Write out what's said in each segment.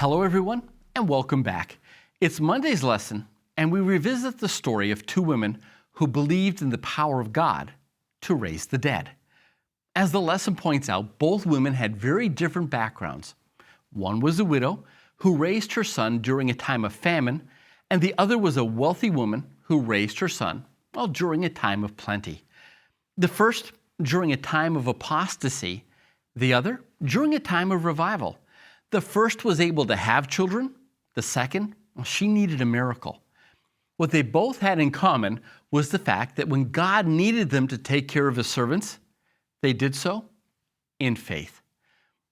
Hello, everyone, and welcome back. It's Monday's lesson, and we revisit the story of two women who believed in the power of God to raise the dead. As the lesson points out, both women had very different backgrounds. One was a widow who raised her son during a time of famine, and the other was a wealthy woman who raised her son, during a time of plenty. The first during a time of apostasy, the other during a time of revival. The first was able to have children. The second, she needed a miracle. What they both had in common was the fact that when God needed them to take care of his servants, they did so in faith.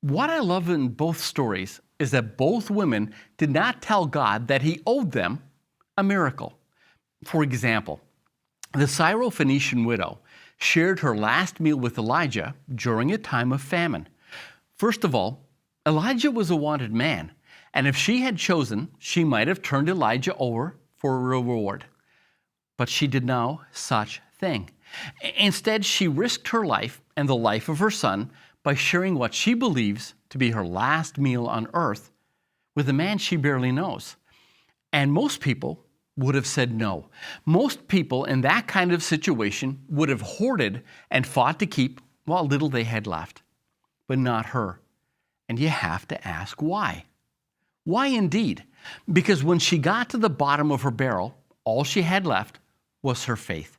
What I love in both stories is that both women did not tell God that he owed them a miracle. For example, the Syrophoenician widow shared her last meal with Elijah during a time of famine. First of all, Elijah was a wanted man, and if she had chosen, she might have turned Elijah over for a reward. But she did no such thing. Instead, she risked her life and the life of her son by sharing what she believes to be her last meal on earth with a man she barely knows. And most people would have said no. Most people in that kind of situation would have hoarded and fought to keep what little they had left, but not her. And you have to ask why. Why indeed? Because when she got to the bottom of her barrel, all she had left was her faith.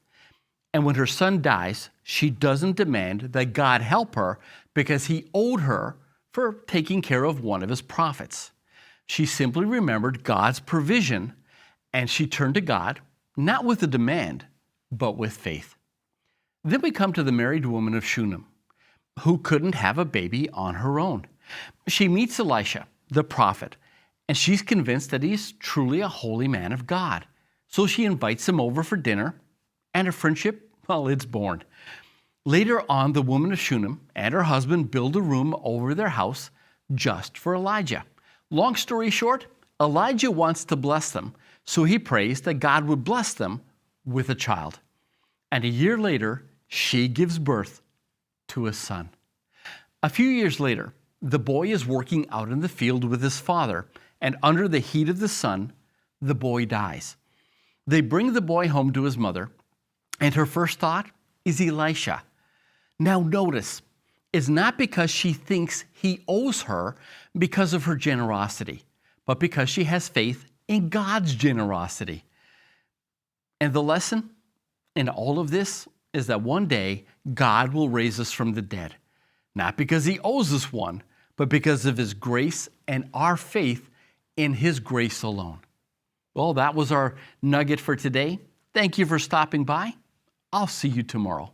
And when her son dies, she doesn't demand that God help her because he owed her for taking care of one of his prophets. She simply remembered God's provision, and she turned to God, not with a demand, but with faith. Then we come to the married woman of Shunem, who couldn't have a baby on her own. She meets Elisha, the prophet, and she's convinced that he's truly a holy man of God. So she invites him over for dinner, and a friendship, it's born. Later on, the woman of Shunem and her husband build a room over their house just for Elijah. Long story short, Elijah wants to bless them, so he prays that God would bless them with a child. And a year later, she gives birth to a son. A few years later, the boy is working out in the field with his father, and under the heat of the sun, the boy dies. They bring the boy home to his mother, and her first thought is Elisha. Now notice, it's not because she thinks he owes her because of her generosity, but because she has faith in God's generosity. And the lesson in all of this is that one day God will raise us from the dead, not because he owes us one, but because of his grace and our faith in his grace alone. Well, that was our nugget for today. Thank you for stopping by. I'll see you tomorrow.